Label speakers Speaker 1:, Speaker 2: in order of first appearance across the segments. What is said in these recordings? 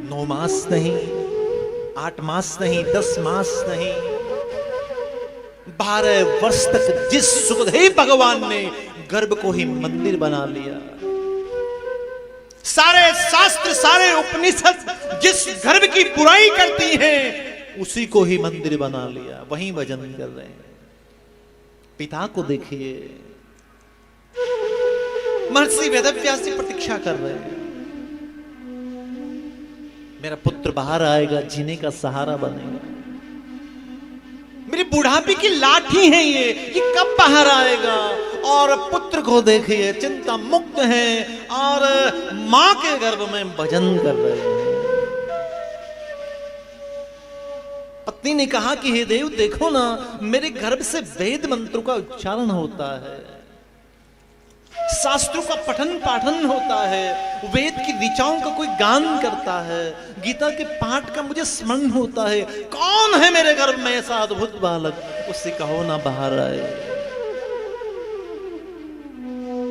Speaker 1: 9 मास नहीं, 8 मास नहीं, 10 मास नहीं, 12 वर्ष तक जिस सुखदेव भगवान ने गर्भ को ही मंदिर बना लिया, सारे शास्त्र सारे उपनिषद जिस गर्भ की बुराई करती हैं उसी को ही मंदिर बना लिया, वहीं भजन कर रहे हैं। पिता को देखिए, महर्षि वेदव्यास जी प्रतीक्षा कर रहे हैं, मेरा पुत्र बाहर आएगा, जीने का सहारा बनेगा। मेरी बुढ़ापे की लाठी है ये कब बाहर आएगा। और पुत्र को देखिए चिंता मुक्त है और मां के गर्भ में भजन कर रहे हैं। पत्नी ने कहा कि हे देव देखो ना, मेरे गर्भ से वेद मंत्रों का उच्चारण होता है, शास्त्रों का पठन पाठन होता है, वेद की ऋचाओं का कोई गान करता है, गीता के पाठ का मुझे स्मरण होता है। कौन है मेरे गर्भ में ऐसा अद्भुत बालक, उससे कहो ना बाहर आए।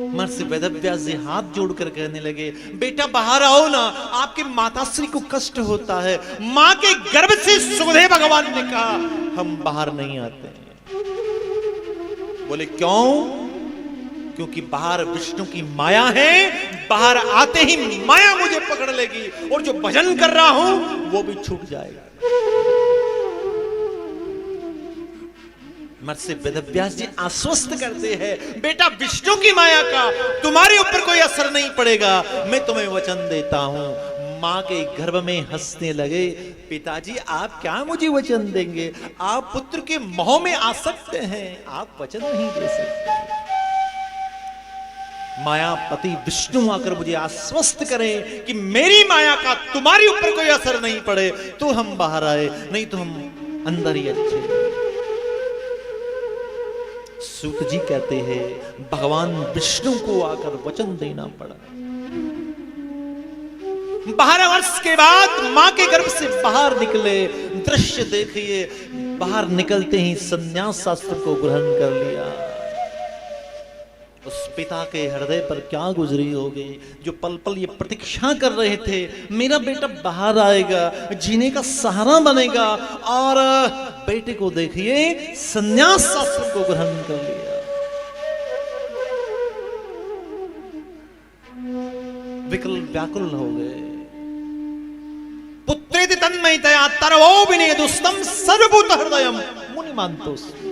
Speaker 1: महर्षि वेदव्यास जी हाथ जोड़कर कहने लगे, बेटा बाहर आओ ना, आपकी माताश्री को कष्ट होता है। मां के गर्भ से सुखदेव भगवान ने कहा हम बाहर नहीं आते। बोले क्यों? क्योंकि बाहर विष्णु की माया है, बाहर आते ही माया मुझे पकड़ लेगी और जो भजन कर रहा हूं वो भी छूट जाएगा। महर्षि वेदव्यास जी आश्वस्त करते हैं, बेटा विष्णु की माया का तुम्हारे ऊपर कोई असर नहीं पड़ेगा, मैं तुम्हें वचन देता हूं। मां के गर्भ में हंसने लगे, पिताजी आप क्या मुझे वचन देंगे, आप पुत्र के मोह में आ सकते हैं, आप वचन नहीं दे सकते। मायापति विष्णु आकर मुझे आश्वस्त करें कि मेरी माया का तुम्हारे ऊपर कोई असर नहीं पड़े तो हम बाहर आए, नहीं तो हम अंदर ही अच्छे। सूत जी कहते हैं भगवान विष्णु को आकर वचन देना पड़ा। 12 वर्ष के बाद मां के गर्भ से बाहर निकले, दृश्य देखिए, बाहर निकलते ही संन्यास शास्त्र को ग्रहण कर लिया। उस पिता के हृदय पर क्या गुजरी होगी, जो पल पल ये प्रतीक्षा कर रहे थे मेरा बेटा बाहर आएगा, जीने का सहारा बनेगा, और बेटे को देखिए संन्यास शास्त्र को ग्रहण कर लिया। विकल व्याकुल हो गए। पुत्रेति तन्मयतया तरवो विनेदुस्तम सर्वभूत हृदयम मुनिमान्तोऽस्मि।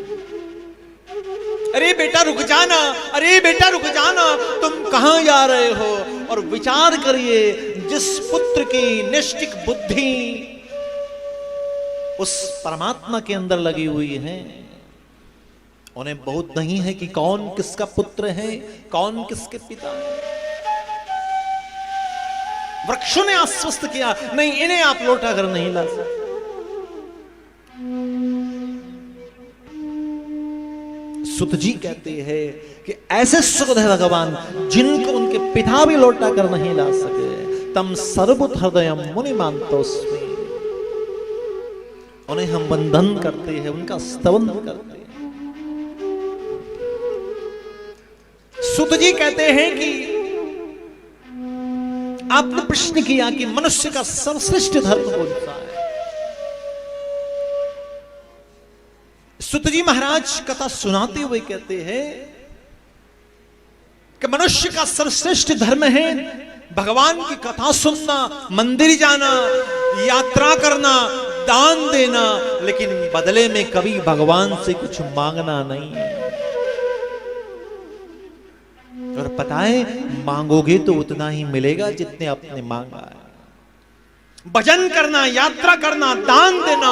Speaker 1: अरे बेटा रुक जाना, अरे बेटा रुक जाना, तुम कहां जा रहे हो। और विचार करिए, जिस पुत्र की निष्ठिक बुद्धि उस परमात्मा के अंदर लगी हुई है, उन्हें बहुत नहीं है कि कौन किसका पुत्र है, कौन किसके पिता है। वृक्षों ने आश्वस्त किया, नहीं इन्हें आप लौटा कर नहीं ला सकते। सुत जी कहते हैं कि ऐसे सुखदेव भगवान जिनको उनके पिता भी लौटा कर नहीं ला सके, तम सर्वभूत हृदयम मुनिमान्तोऽस्मि। उन्हें हम वंदन करते हैं, उनका स्तवन करते हैं। सुत जी कहते हैं कि आपने प्रश्न किया कि मनुष्य का सर्वश्रेष्ठ धर्म कौन सा है। सुत जी महाराज कथा सुनाते हुए कहते हैं कि मनुष्य का सर्वश्रेष्ठ धर्म है भगवान की कथा सुनना, मंदिर जाना, यात्रा करना, दान देना, लेकिन बदले में कभी भगवान से कुछ मांगना नहीं है। और पता है मांगोगे तो उतना ही मिलेगा जितने आपने मांगा है। भजन करना, यात्रा करना, दान देना,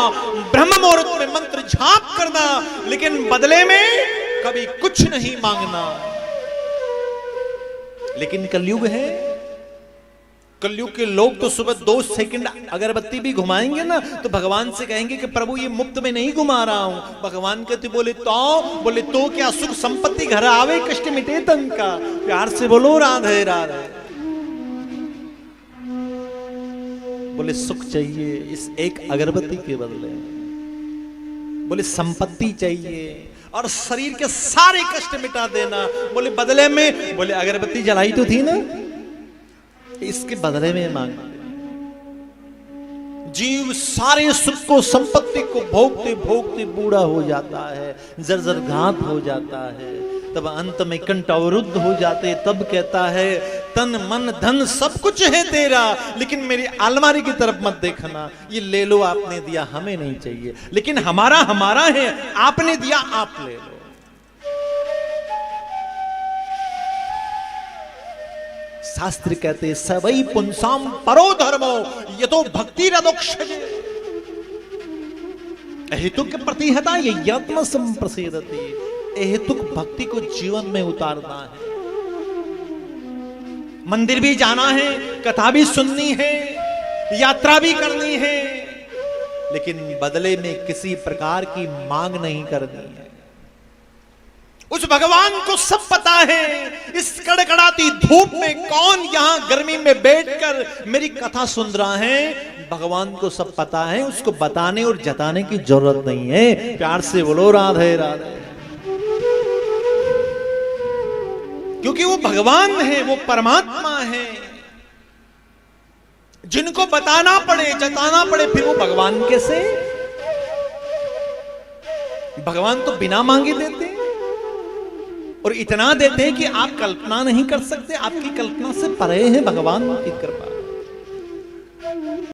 Speaker 1: ब्रह्म मुहूर्त में मंत्र जाप करना, लेकिन बदले में कभी कुछ नहीं मांगना। लेकिन कलयुग है, कलयुग के लोग तो सुबह 2 सेकंड अगरबत्ती भी घुमाएंगे ना तो भगवान से कहेंगे कि प्रभु ये मुफ्त में नहीं घुमा रहा हूं। भगवान कहते बोले तो क्या सुख संपत्ति घर आवे, कष्ट मिटे तन का। प्यार से बोलो राधे राधे। बोले सुख चाहिए इस एक अगरबत्ती के बदले, बोले संपत्ति चाहिए और शरीर के सारे कष्ट मिटा देना, बोले बदले में, बोले अगरबत्ती जलाई तो थी ना, इसके बदले में मांग। जीव सारे सुख को संपत्ति को भोगते भोगते बूढ़ा हो जाता है, जर्जर घात हो जाता है, तब अंत में कंठ अवरुद्ध हो जाते, तब कहता है तन मन धन सब कुछ है तेरा, लेकिन मेरी अलमारी की तरफ मत देखना, ये ले लो आपने दिया हमें नहीं चाहिए, लेकिन हमारा हमारा है, आपने दिया आप ले लो। शास्त्र कहते सवई पुंसाम परो धर्मो ये तो भक्ति रदोक्षजे अहेतुक प्रतिहता ये यत्न संप्रसेदते। अहेतुक भक्ति को जीवन में उतारना है, मंदिर भी जाना है, कथा भी सुननी है, यात्रा भी करनी है, लेकिन बदले में किसी प्रकार की मांग नहीं करनी है। उस भगवान को सब पता है, इस कड़कड़ाती धूप में कौन यहां गर्मी में बैठकर मेरी कथा सुन रहा है, भगवान को सब पता है, उसको बताने और जताने की जरूरत नहीं है। प्यार से बोलो राधे राधे, क्योंकि वो भगवान है, वो परमात्मा है। जिनको बताना पड़े जताना पड़े फिर वो भगवान कैसे? भगवान तो बिना मांगे देते और इतना देते हैं कि आप कल्पना नहीं कर सकते, आपकी कल्पना से परे है भगवान की कृपा।